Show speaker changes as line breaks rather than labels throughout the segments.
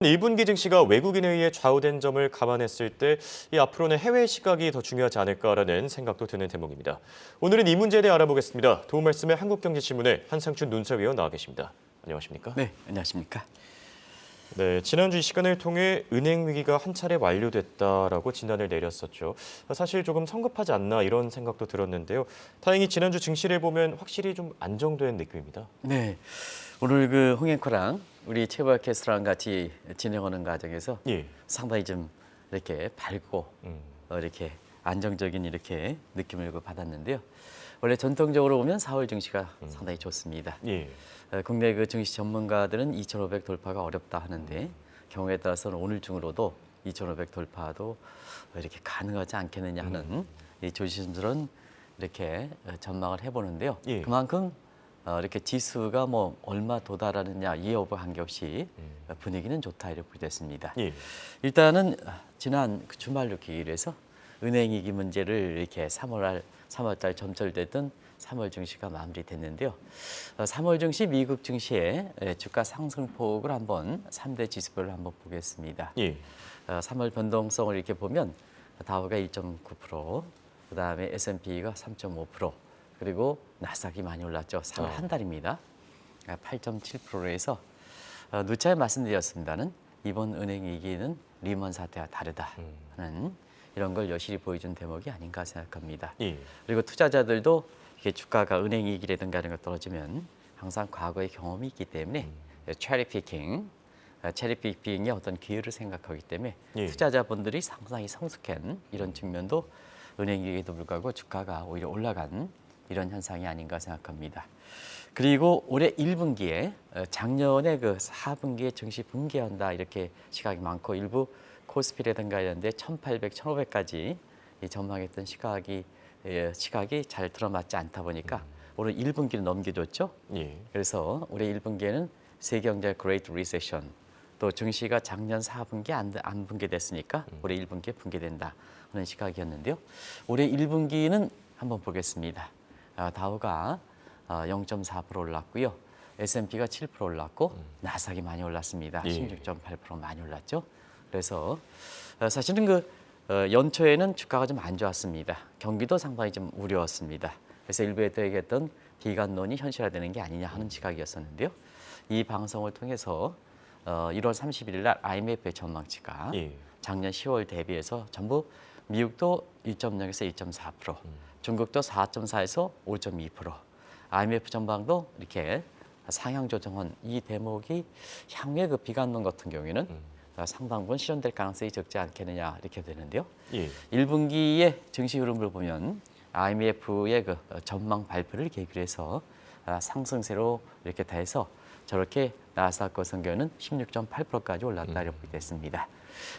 1분기 증시가 외국인에 의해 좌우된 점을 감안했을 때 이 앞으로는 해외 시각이 더 중요하지 않을까라는 생각도 드는 대목입니다. 오늘은 이 문제에 대해 알아보겠습니다. 도움 말씀에 한국경제신문의 한상춘 논설위원 나와 계십니다. 안녕하십니까?
네, 안녕하십니까?
네, 지난주 이 시간을 통해 은행 위기가 한 차례 완료됐다라고 진단을 내렸었죠. 사실 조금 성급하지 않나 이런 생각도 들었는데요. 다행히 지난주 증시를 보면 확실히 좀 안정된 느낌입니다.
네, 오늘 그 홍앵커랑 우리 최보아 캐스터랑 같이 진행하는 과정에서
예.
상당히 좀 이렇게 밝고 이렇게 안정적인 이렇게 느낌을 받았는데요. 원래 전통적으로 보면 4월 증시가 상당히 좋습니다.
예.
국내 그 증시 전문가들은 2,500 돌파가 어렵다 하는데 경우에 따라서는 오늘 중으로도 2,500 돌파도 이렇게 가능하지 않겠느냐 하는 이 조심스러운 이렇게 전망을 해보는데요.
예.
그만큼 이렇게 지수가 뭐 얼마 도달하느냐 이 여부 관계없이 분위기는 좋다 이렇게 됐습니다.
예.
일단은 지난 그 주말로 기일로 해서 은행 위기 문제를 이렇게 3월달 점철됐던 3월 증시가 마무리됐는데요. 3월 증시 미국 증시의 주가 상승폭을 한번 3대 지수별로 한번 보겠습니다.
예.
3월 변동성을 이렇게 보면 다우가 1.9%, 그다음에 S&P가 3.5%, 그리고 나스닥이 많이 올랐죠. 3월 한 달입니다. 8.7%에서 누차에 말씀드렸습니다는 이번 은행 위기는 리먼 사태와 다르다 하는 이런 걸 여실히 보여준 대목이 아닌가 생각합니다.
예.
그리고 투자자들도 이게 주가가 은행 위기라든가 이런 거 떨어지면 항상 과거의 경험이 있기 때문에 체리피킹의 어떤 기회를 생각하기 때문에
예.
투자자분들이 상당히 성숙한 이런 측면도 은행 위기에도 불구하고 주가가 오히려 올라간 이런 현상이 아닌가 생각합니다. 그리고 올해 1분기에 작년에 그 4분기에 증시 붕괴한다 이렇게 시각이 많고 일부 코스피라든가 이런 데 1,800, 1,500까지 전망했던 시각이 잘 들어맞지 않다 보니까 올해 1분기는 넘겨줬죠.
예.
그래서 올해 1분기에는 세계경제 그레이트 리세션 또 증시가 작년 4분기 안 붕괴됐으니까 올해 1분기에 붕괴된다 하는 시각이었는데요. 올해 1분기는 한번 보겠습니다. 다우가 0.4% 올랐고요. S&P가 7% 올랐고 나스닥이 많이 올랐습니다.
예.
16.8% 많이 올랐죠. 그래서 사실은 연초에는 주가가 좀 안 좋았습니다. 경기도 상당히 좀 우려웠습니다. 그래서 일부에도 얘기했던 비관론이 현실화되는 게 아니냐 하는 시각이었었는데요. 이 방송을 통해서 1월 31일 날 IMF의 전망치가
예.
작년 10월 대비해서 전부 미국도 1.0에서 1.4%, 중국도 4.4에서 5.2%, IMF 전망도 이렇게 상향 조정한 이 대목이 향후에 그 비관론 같은 경우에는 상당 부분 실현될 가능성이 적지 않겠느냐 이렇게 되는데요.
예.
1분기의 증시 흐름을 보면 IMF의 그 전망 발표를 계기로 해서 상승세로 이렇게 돼서 저렇게 나스닥 같은 경우는 16.8%까지 올랐다 이렇게 됐습니다.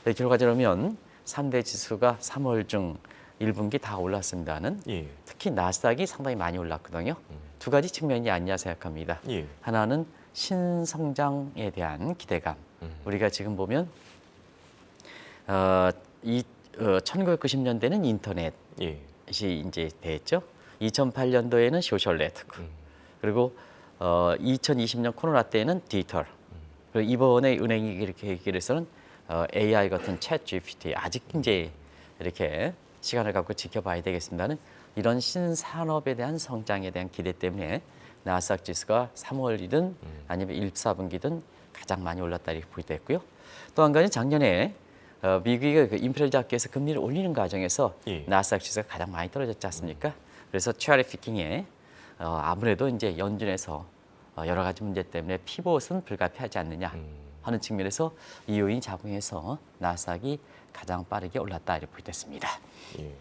결과적으로 보면 3대 지수가 3월 중 1분기 다 올랐습니다는
예.
특히 나스닥이 상당히 많이 올랐거든요. 두 가지 측면이 아니냐 생각합니다.
예.
하나는 신성장에 대한 기대감. 우리가 지금 보면 1990년대는 인터넷이
예.
이제 됐죠. 2008년도에는 소셜 네트워크. 그리고 2020년 코로나 때는 디지털. 그리고 이번에 은행이 이렇게 얘기를 해서는 AI 같은 챗 GPT 아직 이제 이렇게 시간을 갖고 지켜봐야 되겠습니다는 이런 신산업에 대한 성장에 대한 기대 때문에 나스닥 지수가 3월이든 아니면 1, 4분기든 가장 많이 올랐다 이렇게 보이됐고요. 또 한 가지 작년에 미국이 그 인플레 잡기 위해서 금리를 올리는 과정에서
예.
나스닥 지수가 가장 많이 떨어졌지 않습니까? 그래서 체리피킹에 아무래도 이제 연준에서 여러 가지 문제 때문에 피봇은 불가피하지 않느냐 하는 측면에서 이 요인이 작용해서 나스닥이 가장 빠르게 올랐다 이렇게 보이됐습니다.
예.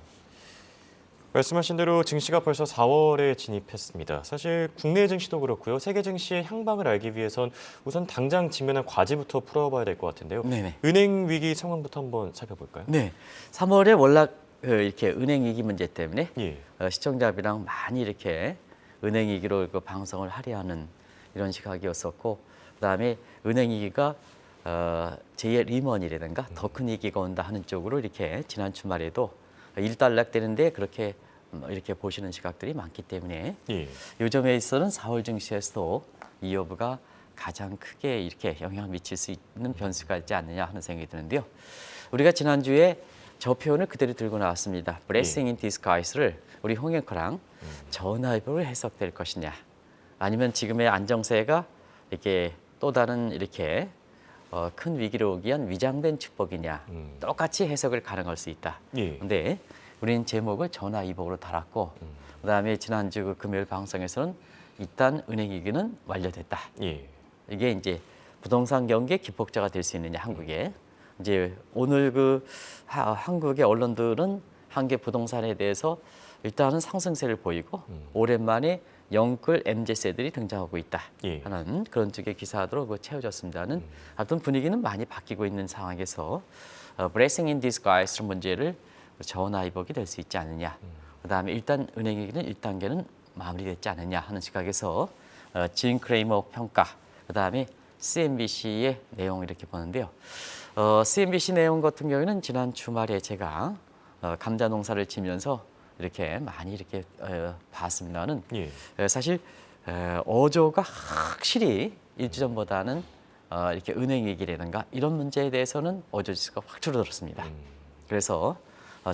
말씀하신 대로 증시가 벌써 4월에 진입했습니다. 사실 국내 증시도 그렇고요. 세계 증시의 향방을 알기 위해선 우선 당장 직면한 과제부터 풀어봐야 될 것 같은데요.
네네.
은행 위기 상황부터 한번 살펴볼까요?
네, 3월에 월락 이렇게 은행 위기 문제 때문에
예.
시청자분이랑 많이 이렇게 은행 위기로 그 방송을 하려는 이런 시각이었었고, 그다음에 은행 위기가 제2의 리먼이라든가 더 큰 위기가 온다 하는 쪽으로 이렇게 지난 주말에도 일단락되는데 그렇게 이렇게 보시는 시각들이 많기 때문에
예.
요즘에 있어는 4월 증시에서도 이 여부가 가장 크게 이렇게 영향을 미칠 수 있는 변수가 있지 않느냐 하는 생각이 드는데요. 우리가 지난주에 저 표현을 그대로 들고 나왔습니다. Blessing in disguise를 우리 홍영커랑 전화위복으로 해석될 것이냐, 아니면 지금의 안정세가 이렇게 또 다른 이렇게 큰 위기를 오기 위한 위장된 축복이냐, 똑같이 해석을 가능할 수 있다. 그런데 우리는 제목을 전화위복으로 달았고, 그다음에 지난주 그 금요일 방송에서는 일단 은행 위기는 완료됐다. 이게 이제 부동산 경기의 기폭제가 될 수 있느냐, 한국에. 이제 오늘 그 한국의 언론들은 한계 부동산에 대해서 일단은 상승세를 보이고 오랜만에 영끌 MZ세들이 등장하고 있다 하는 그런 쪽의 기사들로 채워졌습니다는 하여튼 분위기는 많이 바뀌고 있는 상황에서 Blessing in disguise 문제를 전화위복이 될 수 있지 않느냐. 그다음에 일단 은행 위기는 1단계는 마무리됐지 않느냐 하는 시각에서 진 크레이머 평가, 그다음에 CNBC의 내용 이렇게 보는데요. CNBC 내용 같은 경우에는 지난 주말에 제가 감자 농사를 지면서 이렇게 많이 이렇게 봤습니다는 사실 어조가 확실히 일주 전보다는 이렇게 은행 위기라든가 이런 문제에 대해서는 어조 지수가 확 줄어들었습니다. 그래서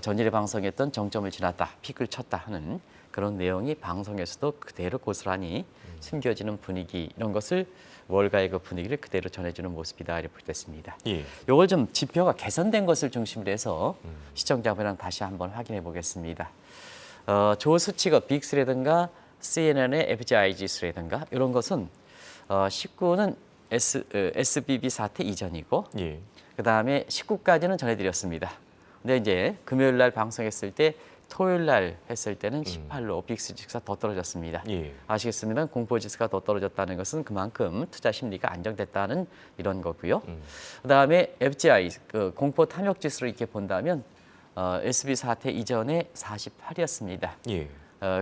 전일에 방송했던 정점을 지났다, 피크를 쳤다 하는 그런 내용이 방송에서도 그대로 고스란히 숨겨지는 분위기, 이런 것을 월가의 그 분위기를 그대로 전해주는 모습이다 이렇게 보겠습니다. 이걸 좀 지표가 개선된 것을 중심으로 해서 시청자분이랑 다시 한번 확인해 보겠습니다. 조 수치가 빅스라든가 CNN의 FGI 지수라든가 이런 것은 19는 SBB 사태 이전이고 그다음에 19까지는 전해드렸습니다. 근데 이제 금요일 날 방송했을 때 토요일 날 했을 때는 18로 빅스 지수가 더 떨어졌습니다. 아시겠습니까? 공포 지수가 더 떨어졌다는 것은 그만큼 투자 심리가 안정됐다는 이런 거고요. 그다음에 FGI 그 공포 탐욕 지수를 이렇게 본다면 SB 사태 이전에 48이었습니다.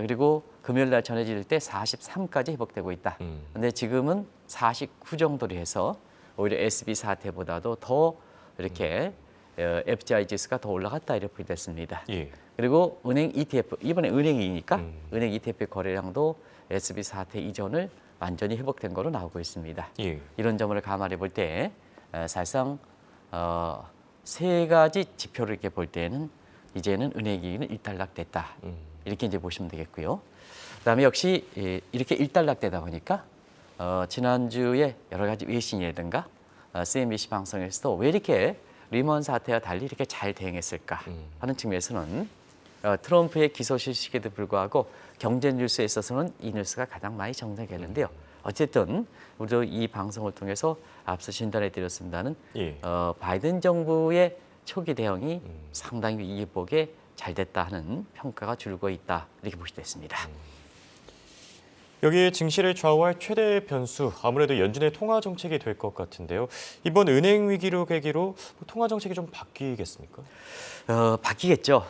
그리고 금요일 날 전해질 때 43까지 회복되고 있다. 근데 지금은 49 정도로 해서 오히려 SB 사태보다도 더 이렇게 FGI 지수가 더 올라갔다 이렇게 됐습니다. 그리고 은행 ETF, 이번에 은행이니까 은행 ETF 거래량도 SB 사태 이전을 완전히 회복된 거로 나오고 있습니다. 이런 점을 감안해 볼 때 사실상 세 가지 지표를 이렇게 볼 때는 이제는 은행 위기는 일단락됐다. 이렇게 이제 보시면 되겠고요. 그다음에 역시 이렇게 일단락되다 보니까 지난주에 여러 가지 외신이라든가 CNBC 방송에서도 왜 이렇게 리먼 사태와 달리 이렇게 잘 대응했을까 하는 측면에서는 트럼프의 기소 실식에도 불구하고 경제 뉴스에 있어서는 이 뉴스가 가장 많이 정상했는데요. 어쨌든 우리도 이 방송을 통해서 앞서 진단해 드렸습니다는 바이든 정부의 초기 대응이 상당히 이익 보게 잘 됐다 하는 평가가 줄고 있다 이렇게 보시됐습니다.
여기에 증시를 좌우할 최대 변수, 아무래도 연준의 통화 정책이 될 것 같은데요. 이번 은행 위기로 계기로 통화 정책이 좀 바뀌겠습니까?
바뀌겠죠.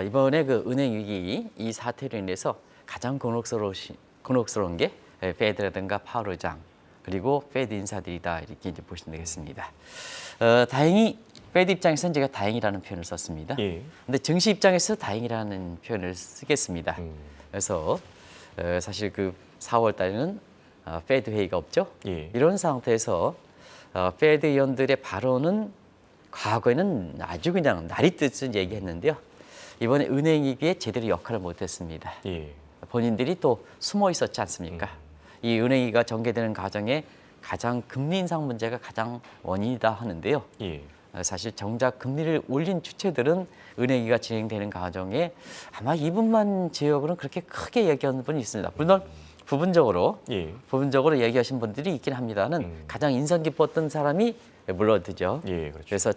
이번에 그 은행 위기 이 사태로 인해서 가장 곤혹스러운 게 페드라든가 파월 의장 그리고 페드 인사들이다 이렇게 이제 보시면 되겠습니다. 다행히 페드 입장에서는 제가 다행이라는 표현을 썼습니다. 근데 증시 입장에서 다행이라는 표현을 쓰겠습니다. 그래서 사실 그 4월 달에는 페드 회의가 없죠. 이런 상태에서 페드 의원들의 발언은 과거에는 아주 그냥 날이 뜻을 얘기했는데요. 이번에 은행 위기에 제대로 역할을 못했습니다. 본인들이 또 숨어 있었지 않습니까? 이 은행 위기가 전개되는 과정에 가장 금리 인상 문제가 가장 원인이다 하는데요. 사실 정작 금리를 올린 주체들은 은행 위기가 진행되는 과정에 아마 이분만 제외하고는 그렇게 크게 얘기하는 분이 있습니다. 물론 부분적으로 얘기하신 분들이 있긴 합니다는 가장 인상 깊었던 사람이 블러드죠.
그렇죠.
그래서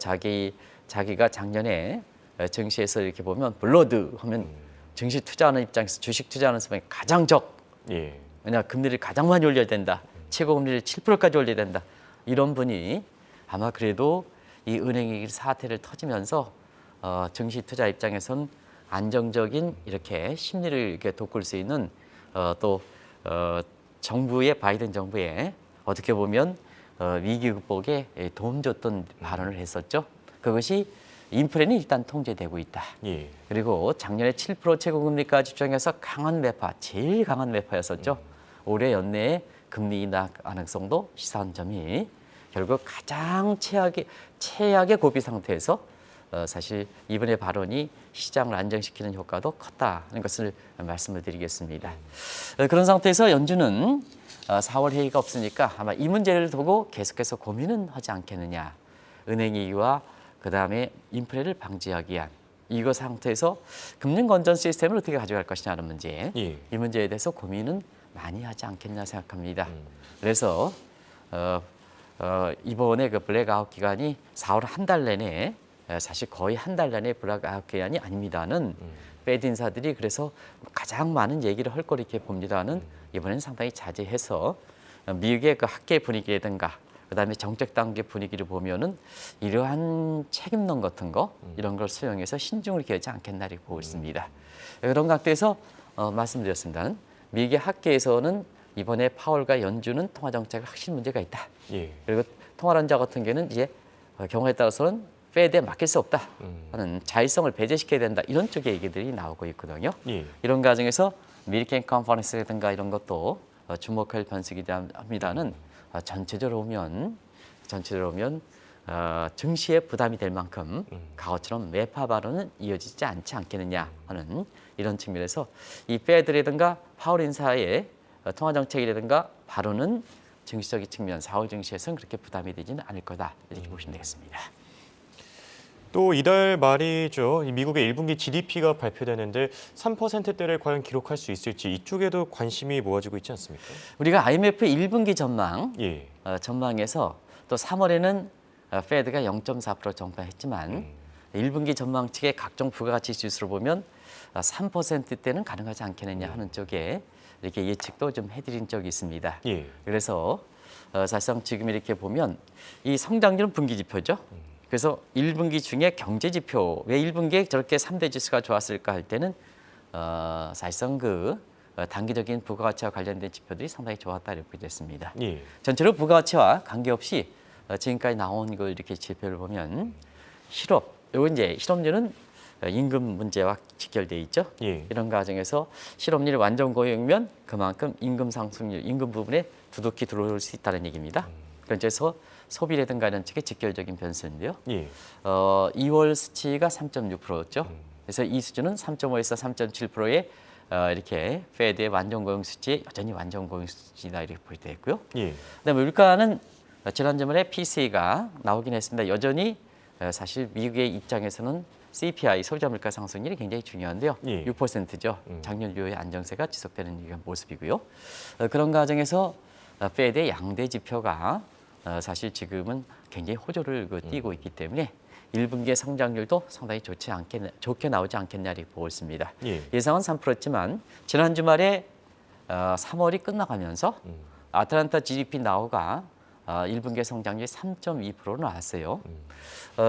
자기가 작년에 증시에서 이렇게 보면 블러드 하면 증시 투자하는 입장에서 주식 투자하는 사람이 가장 왜냐 금리를 가장 많이 올려야 된다. 최고 금리를 7%까지 올려야 된다. 이런 분이 아마 그래도 이 은행 위기 사태를 터지면서 증시 투자 입장에선 안정적인 이렇게 심리를 이렇게 돋굴 수 있는 또 정부의 바이든 정부의 어떻게 보면 위기 극복에 도움 줬던 발언을 했었죠. 그것이 인플레는 일단 통제되고 있다. 그리고 작년에 7% 최고금리까지 집중해서 강한 매파, 제일 강한 매파였었죠. 올해 연내에 금리 인하 가능성도 시사한 점이 결국 가장 최악의 고비 상태에서 사실 이번에 발언이 시장을 안정시키는 효과도 컸다는 것을 말씀을 드리겠습니다. 그런 상태에서 연준은 4월 회의가 없으니까 아마 이 문제를 두고 계속해서 고민은 하지 않겠느냐. 은행위기와 그다음에 인플레를 방지하기 위한 이거 상태에서 금융 건전 시스템을 어떻게 가져갈 것이냐는 문제.
예.
이 문제에 대해서 고민은 많이 하지 않겠냐 생각합니다. 그래서 이번에 그 블랙아웃 기간이 4월 한 달 내내 사실 거의 한 달 내내 블랙아웃 기간이 아닙니다는 페드 인사들이 그래서 가장 많은 얘기를 할 걸 이렇게 봅니다는 이번엔 상당히 자제해서 미국의 그 학계 분위기라든가 그다음에 정책 단계 분위기를 보면은 이러한 책임론 같은 거 이런 걸 수용해서 신중을 기하지 않겠나 이렇게 보고 있습니다. 그런 각도에서 말씀드렸습니다는 미국의 학계에서는 이번에 파월과 연준은 통화 정책에 확실히 문제가 있다.
예.
그리고 통화론자 같은 경우는 이제 경우에 따라서는 페드에 맡길 수 없다 하는 자율성을 배제시켜야 된다 이런 쪽의 얘기들이 나오고 있거든요.
예.
이런 과정에서 미리캔 컨퍼런스라든가 이런 것도 주목할 변수이랍니다는 전체적으로 보면 증시에 부담이 될 만큼 과거처럼 매파 발언은 이어지지 않지 않겠느냐 하는 이런 측면에서 이 페드라든가 파월 인사의 통화 정책이라든가 발언은 증시적인 측면 4월 증시에서는 그렇게 부담이 되지는 않을 거다 이렇게 보시면 되겠습니다.
또 이달 말이죠. 이 미국의 1분기 GDP가 발표되는데 3%대를 과연 기록할 수 있을지 이쪽에도 관심이 모아지고 있지 않습니까?
우리가 IMF 1분기 전망
예.
전망에서 또 3월에는 페드가 0.4% 전망했지만 1분기 전망 측의 각종 부가가치 지수를 보면 3%대는 가능하지 않겠느냐 하는 쪽에 이렇게 예측도 좀 해드린 적이 있습니다.
예.
그래서 사실상 지금 이렇게 보면 이 성장률은 분기 지표죠. 그래서 1분기 중에 경제 지표 왜 1분기에 저렇게 3대 지수가 좋았을까 할 때는 사실상 그 단기적인 부가가치와 관련된 지표들이 상당히 좋았다 이렇게 됐습니다.
예.
전체로 부가가치와 관계없이 지금까지 나온 걸 이렇게 지표를 보면 요거 이제 실업률은 임금 문제와 직결돼 있죠.
예.
이런 과정에서 실업률이 완전 고용이면 그만큼 임금 상승률, 임금 부분에 두둑히 들어올 수 있다는 얘기입니다. 그래서 소비라든가 이런 측의 직결적인 변수인데요.
예.
2월 수치가 3.6%였죠. 그래서 이 수준은 3.5에서 3.7%의 이렇게 페드의 완전 고용 수치에 여전히 완전 고용 수치다 이렇게 볼 때 있고요.
예.
그다음에 물가는 지난 주말에 PCE가 나오긴 했습니다. 여전히 사실 미국의 입장에서는 CPI 소비자 물가 상승률이 굉장히 중요한데요.
예.
6%죠. 작년 이후에 안정세가 지속되는 모습이고요. 그런 과정에서 페드의 양대 지표가 사실 지금은 굉장히 호조를 띠고 있기 때문에 1분기의 성장률도 상당히 좋게 나오지 않겠냐 이렇게 보고 있습니다.
예.
예상은 3%였지만 지난 주말에 3월이 끝나가면서 아틀란타 GDP 나우가 1분기 성장률이 3.2%로 나왔어요.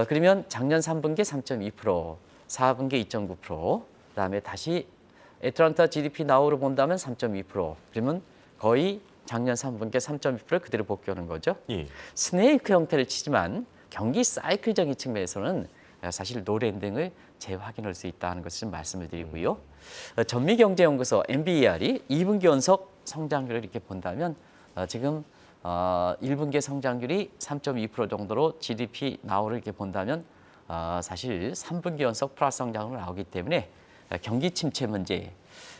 그러면 작년 3분기 3.2%, 4분기 2.9%, 그다음에 다시 애틀란타 GDP 나우로 본다면 3.2%. 그러면 거의 작년 3분기 3.2%를 그대로 복귀하는 거죠.
예.
스네이크 형태를 치지만 경기 사이클적인 측면에서는 사실 노랜딩을 재확인할 수 있다는 것을 좀 말씀을 드리고요. 전미경제연구소 MBER이 2분기 연속 성장률을 이렇게 본다면 지금 1분기 성장률이 3.2% 정도로 GDP 나우를 이렇게 본다면 사실 3분기 연속 플러스 성장으로 나오기 때문에 경기 침체 문제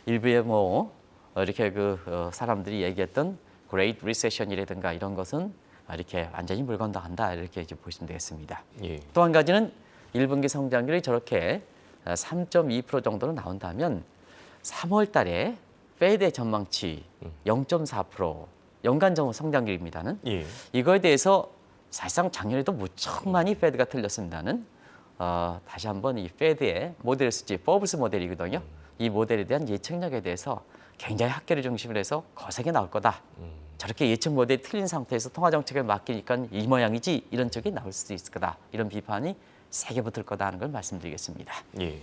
일부의 이렇게 사람들이 얘기했던 Great Recession이라든가 이런 것은 이렇게 완전히 물 건너간다 이렇게 이제 보시면 되겠습니다.
예.
또 한 가지는 1분기 성장률이 저렇게 3.2% 정도로 나온다면 3월 달에 페드의 전망치 0.4% 연간 성장률입니다는
예.
이거에 대해서 사실상 작년에도 무척 많이 페드가 틀렸습니다는 다시 한번 이 페드의 모델 수치, 포브스 모델이거든요. 이 모델에 대한 예측력에 대해서 굉장히 학계를 중심으로 해서 거세게 나올 거다. 저렇게 예측 모델이 틀린 상태에서 통화 정책을 맡기니까 이 모양이지 이런 쪽이 나올 수도 있을 거다. 이런 비판이 세게 붙을 거다 하는 걸 말씀드리겠습니다.
예.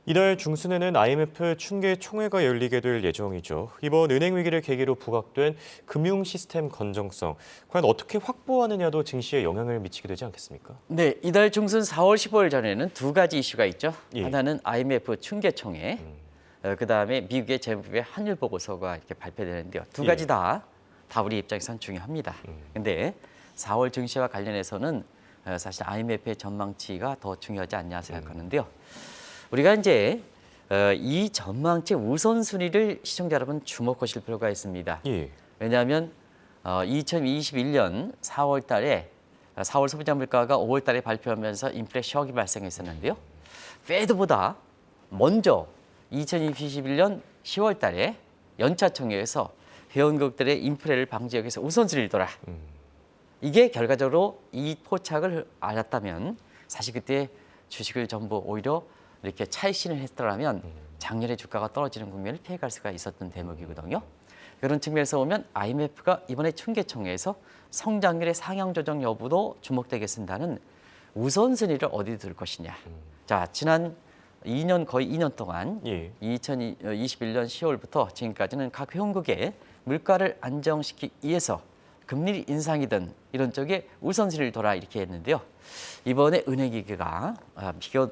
이달 중순에는 IMF 춘계 총회가 열리게 될 예정이죠. 이번 은행 위기를 계기로 부각된 금융 시스템 건정성, 과연 어떻게 확보하느냐도 증시에 영향을 미치게 되지 않겠습니까?
네, 이달 중순 4월 15일 전에는 두 가지 이슈가 있죠.
예.
하나는 IMF 춘계총회, 그다음에 미국의 재무부의 환율 보고서가 이렇게 발표되는데요. 두 가지 다 우리 입장에선 중요합니다. 근데 4월 증시와 관련해서는 사실 IMF의 전망치가 더 중요하지 않냐 생각하는데요. 우리가 이제 이 전망치 우선순위를 시청자 여러분 주목하실 필요가 있습니다.
예.
왜냐하면 2021년 4월 달에 4월 소비자 물가가 5월 달에 발표하면서 인플레 쇼크가 발생했었는데요. 페드보다 먼저 2021년 10월 달에 연차 총회에서 회원국들의 인플레를 방지하기 위해서 우선순위를 둬라. 이게 결과적으로 이 포착을 알았다면 사실 그때 주식을 전부 오히려 이렇게 차익신을 했더라면 작년에 주가가 떨어지는 국면을 피해갈 수가 있었던 대목이거든요. 그런 측면에서 보면 IMF가 이번에 춘계총회에서 성장률의 상향 조정 여부도 주목되겠습니다는 우선순위를 어디 둘 것이냐. 자, 지난 2년 거의 2년 동안 2021년 10월부터 지금까지는 각 회원국의 물가를 안정시키기 위해서 금리 인상이든 이런 쪽에 우선순위를 둬라 이렇게 했는데요. 이번에 은행위기가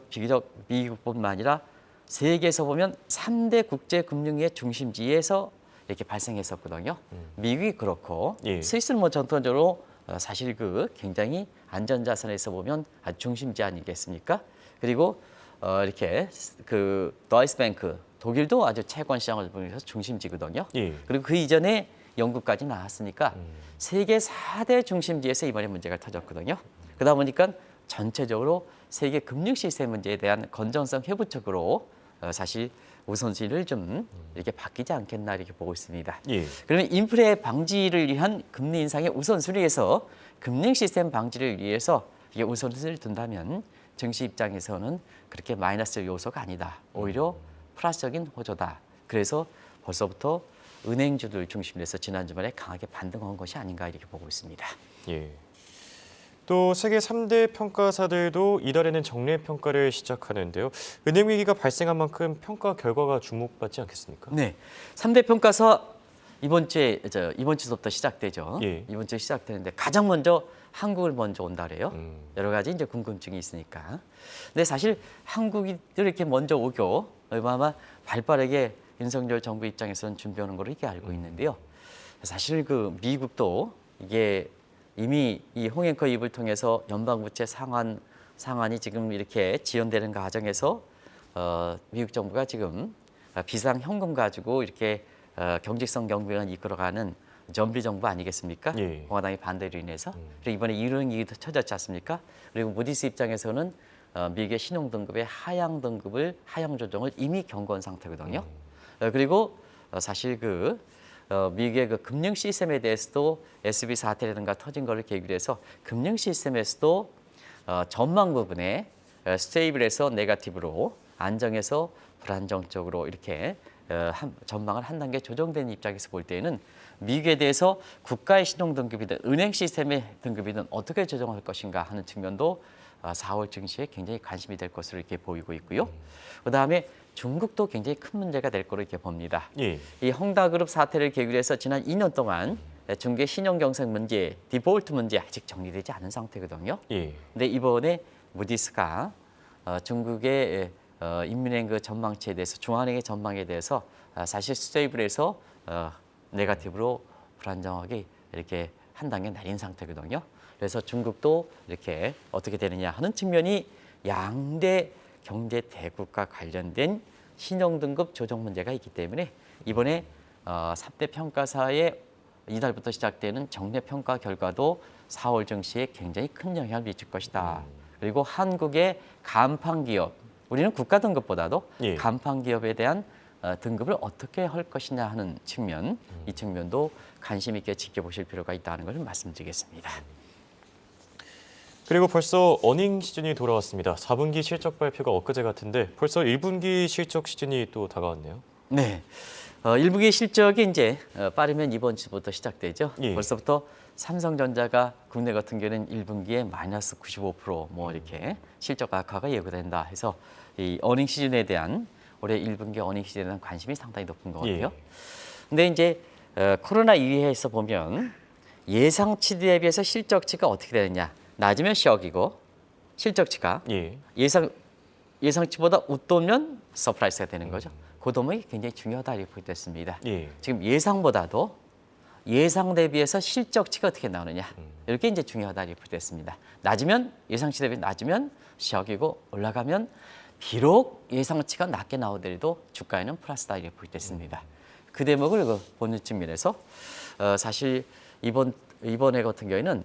비교적 미국뿐만 아니라 세계에서 보면 3대 국제금융의 중심지에서 이렇게 발생했었거든요. 미국이 그렇고 스위스는 뭐 전통적으로 사실 굉장히 안전자산에서 보면 아주 중심지 아니겠습니까? 그리고 이렇게 도이치뱅크 독일도 아주 채권 시장을 보면서 중심지거든요. 그리고 그 이전에 영국까지 나왔으니까 세계 4대 중심지에서 이번에 문제가 터졌거든요. 그러다 보니까 전체적으로 세계 금융 시스템 문제에 대한 건전성 회복적으로 사실 우선순위를 좀 이렇게 바뀌지 않겠나 이렇게 보고 있습니다. 그러면 인플레 방지를 위한 금리 인상의 우선순위에서 금융 시스템 방지를 위해서 이게 우선순위를 둔다면 증시 입장에서는 그렇게 마이너스 요소가 아니다. 오히려 플러스적인 호조다. 그래서 벌써부터 은행주들 중심으로 해서 지난 주말에 강하게 반등한 것이 아닌가 이렇게 보고 있습니다.
또 세계 3대 평가사들도 이달에는 정례 평가를 시작하는데요. 은행 위기가 발생한 만큼 평가 결과가 주목받지 않겠습니까?
네, 3대 평가사 이번 주부터 시작되죠. 이번 주에 시작되는데 가장 먼저 한국을 먼저 온다 그래요. 여러 가지 이제 궁금증이 있으니까. 근데 사실 한국이 이렇게 먼저 오고 아마 발빠르게 윤석열 정부 입장에서는 준비하는 걸로 이렇게 알고 있는데요. 사실 미국도 이게 이미 이 홍앵커 입을 통해서 연방부채 상환이 지금 이렇게 지연되는 과정에서 미국 정부가 지금 비상현금 가지고 이렇게 경직성 경비를 이끌어가는 좀비 정부 아니겠습니까? 공화당의 반대로 인해서. 그리고 이번에 이런 얘기도 쳐졌지 않습니까? 그리고 무디스 입장에서는 미국의 신용등급의 하향 조정을 이미 경고한 상태거든요. 그리고 사실 미국의 금융 시스템에 대해서도 SB 사태라든가 터진 거를 계기로 해서 금융 시스템에서도 전망 부분에 스테이블에서 네거티브로 안정해서 불안정적으로 이렇게 전망을 한 단계 조정된 입장에서 볼 때에는 미국에 대해서 국가의 신용 등급이든 은행 시스템의 등급이든 어떻게 조정할 것인가 하는 측면도 4월 증시에 굉장히 관심이 될 것으로 이렇게 보이고 있고요. 그다음에 중국도 굉장히 큰 문제가 될 거로 이렇게 봅니다. 이 헝다그룹 사태를 계기로 해서 지난 2년 동안 중국의 신용 경색 문제, 디폴트 문제 아직 정리되지 않은 상태거든요. 근데 이번에 무디스가 중국의 인민은행 전망치에 대해서 중앙은행의 전망에 대해서 사실 스테이블에서 네거티브로 불안정하게 이렇게 한 단계 내린 상태거든요. 그래서 중국도 이렇게 어떻게 되느냐 하는 측면이 양대 경제 대국과 관련된 신용등급 조정 문제가 있기 때문에 이번에 3대 평가사의 이달부터 시작되는 정례 평가 결과도 4월 증시에 굉장히 큰 영향을 미칠 것이다. 그리고 한국의 간판 기업, 우리는 국가 등급보다도 간판 기업에 대한 등급을 어떻게 할 것이냐 하는 측면, 이 측면도 관심 있게 지켜보실 필요가 있다는 것을 말씀드리겠습니다.
그리고 벌써 어닝 시즌이 돌아왔습니다. 4분기 실적 발표가 엊그제 같은데 벌써 1분기 실적 시즌이 또 다가왔네요.
네, 1분기 실적이 이제 빠르면 이번 주부터 시작되죠.
예.
벌써부터 삼성전자가 국내 같은 경우는 1분기에 마이너스 95% 이렇게 실적 악화가 예고된다 해서 이 어닝 시즌에 대한 올해 1분기 어닝 시즌에 대한 관심이 상당히 높은 것 같아요.
예.
근데 이제 코로나 이후에서 보면 예상치 대비해서 실적치가 어떻게 되느냐. 낮으면 시역이고 실적치가
예.
예상치보다 웃돌면 서프라이즈가 되는 거죠. 그 점이 굉장히 중요하다 이렇게 보겠습니다.
예.
지금 예상보다도 예상 대비해서 실적치가 어떻게 나오느냐 이렇게 이제 중요하다 이렇게 보겠습니다. 낮으면 예상치 대비 낮으면 시역이고 올라가면 비록 예상치가 낮게 나오더라도 주가에는 플러스다 이렇게 보겠습니다. 그 대목을 보는 측면에서 사실 이번에 같은 경우에는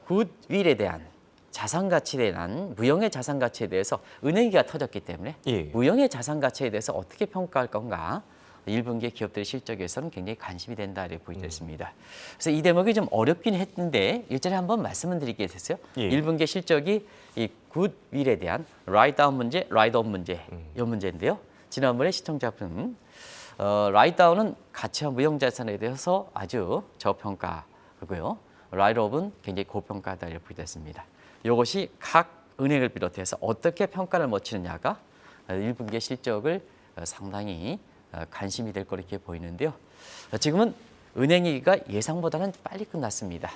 굿윌에 대한 자산 가치에 대한 무형의 자산 가치에 대해서 은행위기가 터졌기 때문에
예.
무형의 자산 가치에 대해서 어떻게 평가할 건가 1분기 기업들의 실적에서는 굉장히 관심이 된다 이렇게 보여졌습니다. 그래서 이 대목이 좀 어렵긴 했는데 일전에 한번 말씀을 드리게 됐어요.
예.
1분기 실적이 이 굿윌에 대한 라이트다운 문제, 라이트업 문제 이 문제인데요. 지난번에 시청자분 라이트다운은 가치와 무형 자산에 대해서 아주 저평가고요. 라이트업은 굉장히 고평가다 이렇게 보여졌습니다. 이것이 각 은행을 비롯해서 어떻게 평가를 마치느냐가 1분기 실적을 상당히 관심이 될 거로 이렇게 보이는데요. 지금은 은행위기가 예상보다는 빨리 끝났습니다.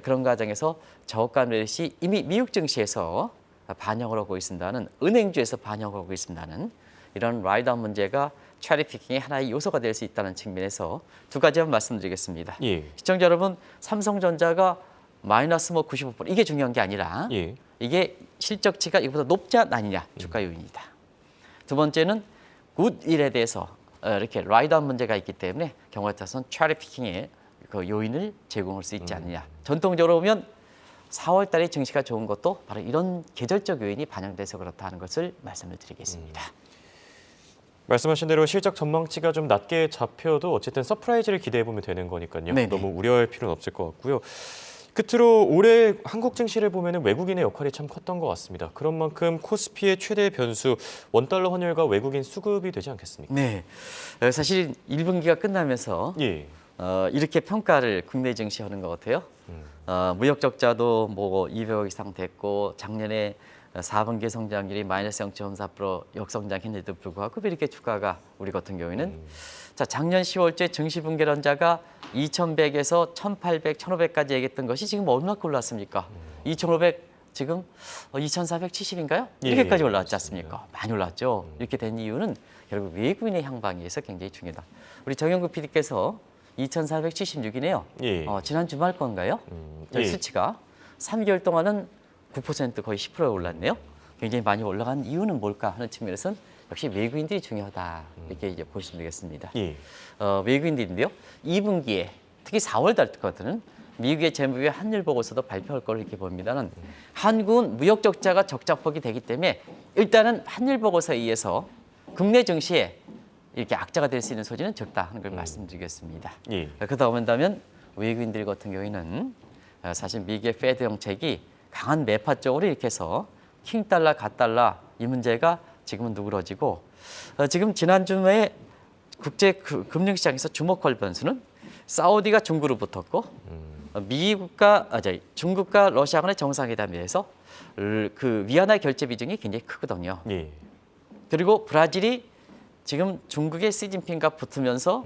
그런 과정에서 저가 매릿이 이미 미국 증시에서 반영을 하고 있습니다는 은행주에서 반영을 하고 있습니다는 이런 라이트다운 문제가 체리피킹의 하나의 요소가 될 수 있다는 측면에서 두 가지만 말씀드리겠습니다.
예.
시청자 여러분, 삼성전자가 마이너스 95% 이게 중요한 게 아니라
예.
이게 실적치가 이보다 높지 않느냐 주가 요인이다. 두 번째는 굿윌에 대해서 이렇게 라이트다운 문제가 있기 때문에 경우에 따라서는 체리피킹의 그 요인을 제공할 수 있지 않느냐. 전통적으로 보면 4월 달에 증시가 좋은 것도 바로 이런 계절적 요인이 반영돼서 그렇다는 것을 말씀을 드리겠습니다.
말씀하신 대로 실적 전망치가 좀 낮게 잡혀도 어쨌든 서프라이즈를 기대해 보면 되는 거니까요.
네네.
너무 우려할 필요는 없을 것 같고요. 끝으로 올해 한국 증시를 보면 외국인의 역할이 참 컸던 것 같습니다. 그런 만큼 코스피의 최대 변수 원달러 환율과 외국인 수급이 되지 않겠습니까?
네, 사실 1분기가 끝나면서
예.
이렇게 평가를 국내 증시하는 것 같아요. 무역 적자도 뭐 200억 이상 됐고 작년에 4분기 성장률이 마이너스 0.4% 역성장했는데도 불구하고 이렇게 주가가 우리 같은 경우에는 자 작년 10월째 증시 분계론자가 2,100에서 1,800, 1,500까지 얘기했던 것이 지금 얼마큼 올랐습니까? 2,500 지금 2,470인가요?
예,
이렇게까지 올라왔지
그렇습니다.
않습니까? 많이 올랐죠. 이렇게 된 이유는 결국 외국인의 향방에서 굉장히 중요하다. 우리 정영국 PD께서 2,476이네요.
예.
지난 주말 건가요?
예.
수치가 3개월 동안은 9% 거의 10% 올랐네요. 굉장히 많이 올라간 이유는 뭘까 하는 측면에서는 역시 외국인들이 중요하다 이렇게 이제 보시면 되겠습니다.
예.
외국인들인데요. 2분기에 특히 4월 달거든은 미국의 재무부의 환율 보고서도 발표할 걸로 이렇게 봅니다는 한국은 무역 적자가 적자폭이 되기 때문에 일단은 환율 보고서에 의해서 국내 증시에 이렇게 악자가 될 수 있는 소지는 적다 하는 걸 말씀드리겠습니다.
예.
그러다 본다면 외국인들 같은 경우에는 사실 미국의 페드 정책이 강한 매파 쪽으로 이렇게 해서 킹달러, 갓달러 이 문제가 지금은 누그러지고 지금 지난주에 국제 금융시장에서 주목할 변수는 사우디가 중국으로 붙었고 중국과 러시아 간의 정상회담에서 그 위안화 결제 비중이 굉장히 크거든요.
예.
그리고 브라질이 지금 중국의 시진핑과 붙으면서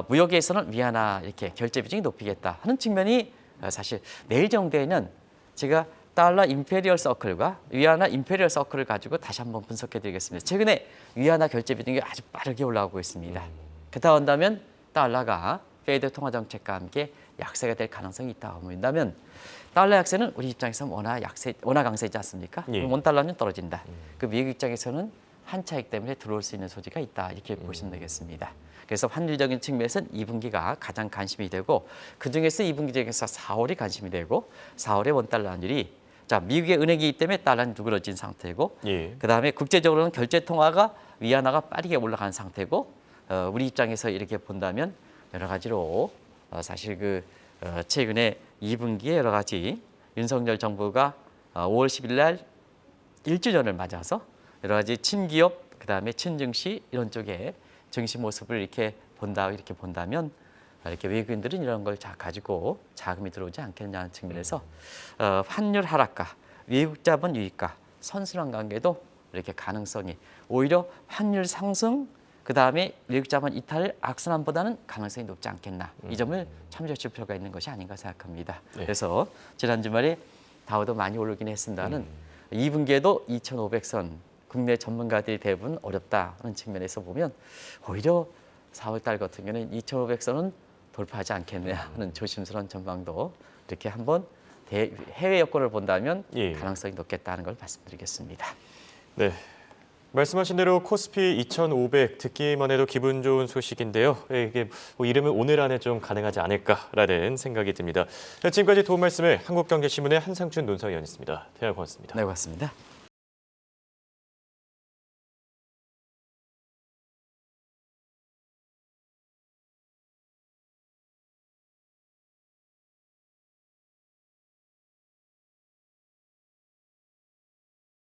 무역에서는 위안화 이렇게 결제 비중이 높이겠다 하는 측면이 사실 내일 정도에는 제가 달러 임페리얼 서클과 위안화 임페리얼 서클을 가지고 다시 한번 분석해 드리겠습니다. 최근에 위안화 결제 비중이 아주 빠르게 올라오고 있습니다. 그렇다 한다면 달러가 페드 통화 정책과 함께 약세가 될 가능성이 있다고 보인다면 달러 약세는 우리 입장에서는 워낙 강세지 않습니까?
예.
원달러는 떨어진다. 그 미국 입장에서는 한 차익 때문에 들어올 수 있는 소지가 있다 이렇게 보시면 되겠습니다. 그래서 환율적인 측면에서는 2분기가 가장 관심이 되고 그중에서 2분기 중에서 4월이 관심이 되고 4월의 원달러 환율이 자 미국의 은행이기 때문에 달러는 누그러진 상태고
예.
그다음에 국제적으로는 결제 통화가 위안화가 빠르게 올라간 상태고 우리 입장에서 이렇게 본다면 여러 가지로 사실 최근에 2분기에 여러 가지 윤석열 정부가 5월 10일 날 1주년을 맞아서 여러 가지 친기업 그다음에 친증시 이런 쪽에 증시 모습을 이렇게 이렇게 본다면 이렇게 외국인들은 이런 걸 가지고 자금이 들어오지 않겠냐는 측면에서 환율 하락과 외국 자본 유입과 선순환 관계도 이렇게 가능성이 오히려 환율 상승 그다음에 외국 자본 이탈 악순환보다는 가능성이 높지 않겠나 이 점을 참조할 필요가 있는 것이 아닌가 생각합니다.
네.
그래서 지난 주말에 다우도 많이 오르긴 했습니다는 2분기에도 2,500선 국내 전문가들이 대부분 어렵다는 측면에서 보면 오히려 4월 달 같은 경우는 2,500선은 돌파하지 않겠냐 하는 조심스러운 전망도 이렇게 한번 해외 여건을 본다면
예.
가능성이 높겠다는 걸 말씀드리겠습니다.
네. 말씀하신 대로 코스피 2,500 듣기만 해도 기분 좋은 소식인데요. 이게 뭐 이름은 오늘 안에 좀 가능하지 않을까라는 생각이 듭니다. 지금까지 도움 말씀을 한국경제신문의 한상춘 논설위원이었습니다. 대화 고맙습니다.
네, 고맙습니다.